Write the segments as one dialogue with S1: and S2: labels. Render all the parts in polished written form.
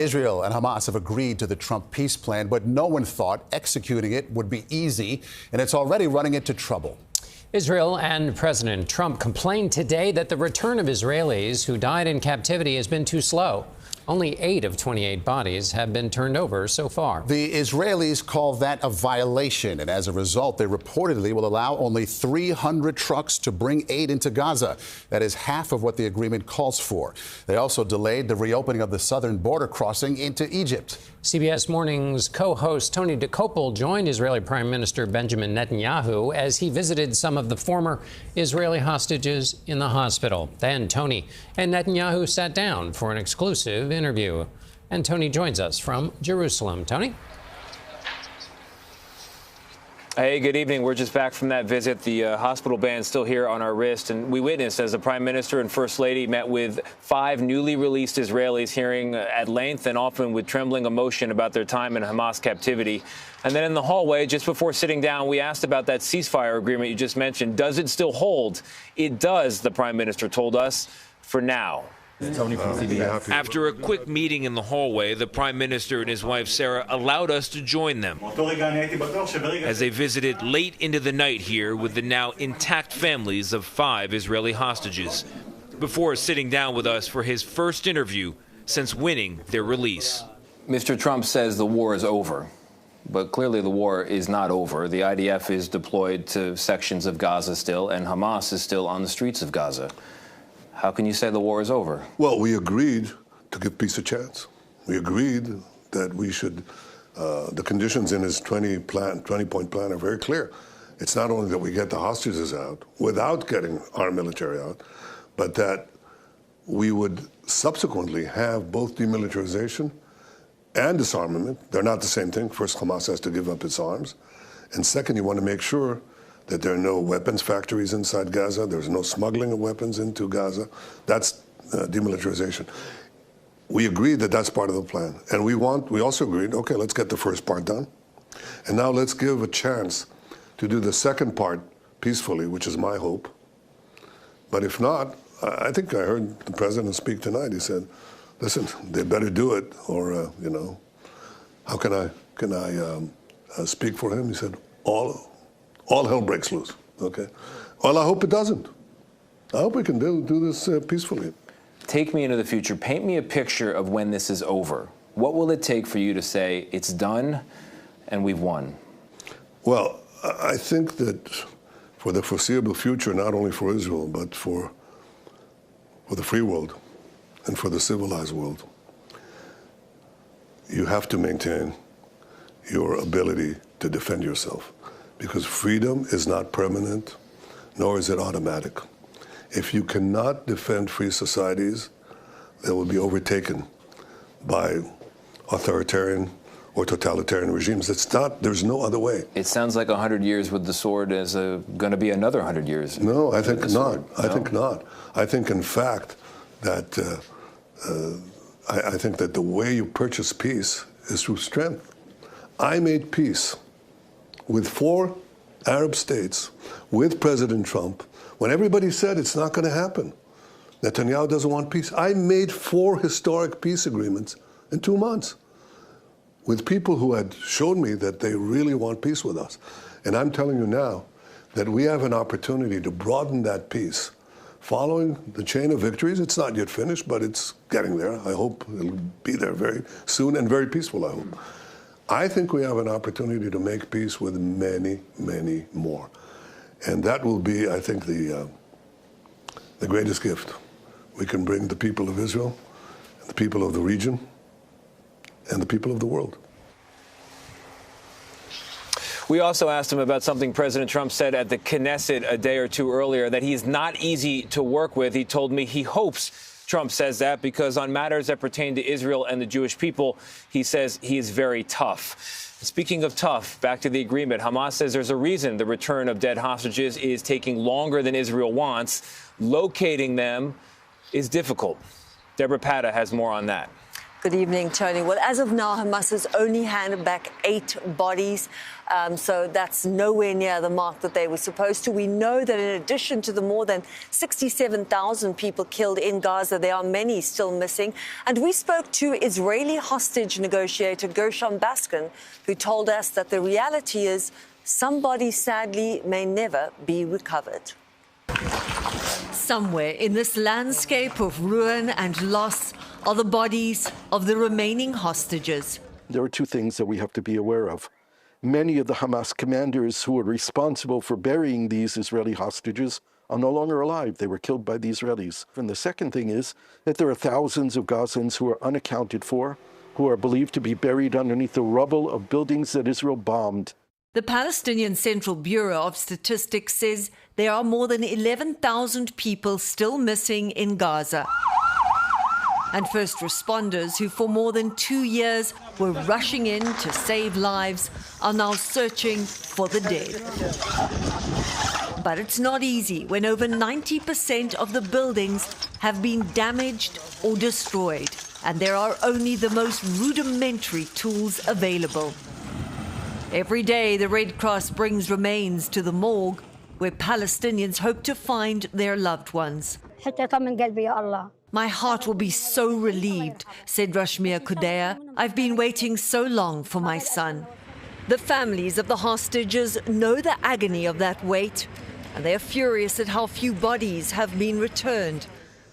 S1: Israel and Hamas have agreed to the Trump peace plan, but no one thought executing it would be easy, and it's already running into trouble.
S2: Israel and President Trump complained today that the return of Israelis who died in captivity has been too slow. Only 8 of 28 bodies have been turned over so far.
S1: The Israelis call that a violation, and as a result, they reportedly will allow only 300 trucks to bring aid into Gaza. That is half of what the agreement calls for. They also delayed the reopening of the southern border crossing into Egypt.
S2: CBS Mornings co-host Tony Dokoupil joined Israeli Prime Minister Benjamin Netanyahu as he visited some of the former Israeli hostages in the hospital. Then Tony and Netanyahu sat down for an exclusive interview. And Tony joins us from Jerusalem. Tony?
S3: Hey, good evening. We're just back from that visit. The hospital band's still here on our wrist, and we witnessed as the Prime Minister and First Lady met with 5 newly released Israelis, hearing at length and often with trembling emotion about their time in Hamas captivity. And then in the hallway, just before sitting down, we asked about that ceasefire agreement you just mentioned. Does it still hold? It does, the Prime Minister told us, for now.
S4: Tony from CBS.
S5: After a quick meeting in the hallway, the Prime Minister and his wife Sarah allowed us to join them as they visited late into the night here with the now intact families of 5 Israeli hostages, before sitting down with us for his first interview since winning their release.
S3: Mr. Trump says the war is over, but clearly the war is not over. The IDF is deployed to sections of Gaza still, and Hamas is still on the streets of Gaza. How can you say the war is over?
S4: Well, we agreed to give peace a chance. We agreed that we should, the conditions in his 20-point plan are very clear. It's not only that we get the hostages out without getting our military out, but that we would subsequently have both demilitarization and disarmament. They're not the same thing. First, Hamas has to give up its arms. And second, you want to make sure that there are no weapons factories inside Gaza. There's no smuggling of weapons into Gaza. That's demilitarization. We agreed that that's part of the plan. And we also agreed, okay, let's get the first part done. And now let's give a chance to do the second part peacefully, which is my hope. But if not, I think I heard the president speak tonight. He said, listen, they better do it, or, how can I speak for him? He said, all hell breaks loose, okay? Well, I hope it doesn't. I hope we can do this peacefully.
S3: Take me into the future. Paint me a picture of when this is over. What will it take for you to say it's done and we've won?
S4: Well, I think that for the foreseeable future, not only for Israel, but for the free world and for the civilized world, you have to maintain your ability to defend yourself. Because freedom is not permanent, nor is it automatic. If you cannot defend free societies, they will be overtaken by authoritarian or totalitarian regimes. There's no other way.
S3: It sounds like 100 years with the sword is going to be another 100 years.
S4: No, I think not. I think not. I think, in fact, that I think that the way you purchase peace is through strength. I made peace with 4 Arab states, with President Trump, when everybody said it's not going to happen. Netanyahu doesn't want peace. I made 4 historic peace agreements in 2 months with people who had shown me that they really want peace with us. And I'm telling you now that we have an opportunity to broaden that peace. Following the chain of victories, it's not yet finished, but it's getting there. I hope it'll be there very soon and very peaceful, I hope. I think we have an opportunity to make peace with many, many more. And that will be, I think, the greatest gift we can bring the people of Israel, the people of the region, and the people of the world.
S3: We also asked him about something President Trump said at the Knesset a day or 2 earlier, that he's not easy to work with. He told me he hopes Trump says that because on matters that pertain to Israel and the Jewish people, he says he is very tough. Speaking of tough, back to the agreement. Hamas says there's a reason the return of dead hostages is taking longer than Israel wants. Locating them is difficult. Debora Patta has more on that.
S6: Good evening, Tony. Well, as of now, Hamas has only handed back 8 bodies. So that's nowhere near the mark that they were supposed to. We know that in addition to the more than 67,000 people killed in Gaza, there are many still missing. And we spoke to Israeli hostage negotiator Gershom Baskin, who told us that the reality is some bodies, sadly, may never be recovered. Somewhere in this landscape of ruin and loss are the bodies of the remaining hostages.
S7: There are 2 things that we have to be aware of. Many of the Hamas commanders who were responsible for burying these Israeli hostages are no longer alive. They were killed by the Israelis. And the second thing is that there are thousands of Gazans who are unaccounted for, who are believed to be buried underneath the rubble of buildings that Israel bombed.
S6: The Palestinian Central Bureau of Statistics says there are more than 11,000 people still missing in Gaza. And first responders, who for more than 2 years were rushing in to save lives, are now searching for the dead. But it's not easy when over 90% of the buildings have been damaged or destroyed, and there are only the most rudimentary tools available. Every day, the Red Cross brings remains to the morgue, where Palestinians hope to find their loved ones. My heart will be so relieved, said Rashmia Kudea. I've been waiting so long for my son. The families of the hostages know the agony of that wait, and they are furious at how few bodies have been returned.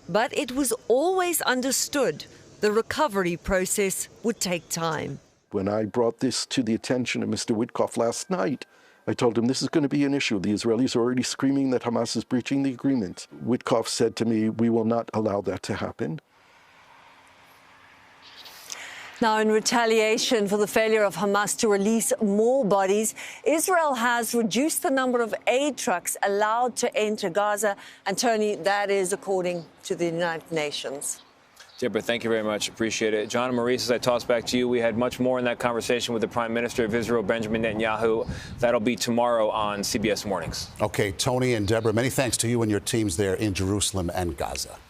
S6: But it was always understood the recovery process would take time.
S7: When I brought this to the attention of Mr. Witkoff last night, I told him this is going to be an issue. The Israelis are already screaming that Hamas is breaching the agreement. Witkoff said to me, we will not allow that to happen.
S6: Now, in retaliation for the failure of Hamas to release more bodies, Israel has reduced the number of aid trucks allowed to enter Gaza. And, Tony, that is according to the United Nations.
S3: Debora, thank you very much. Appreciate it. John and Maurice, as I toss back to you, we had much more in that conversation with the Prime Minister of Israel, Benjamin Netanyahu. That'll be tomorrow on CBS Mornings.
S1: Okay, Tony and Debora, many thanks to you and your teams there in Jerusalem and Gaza.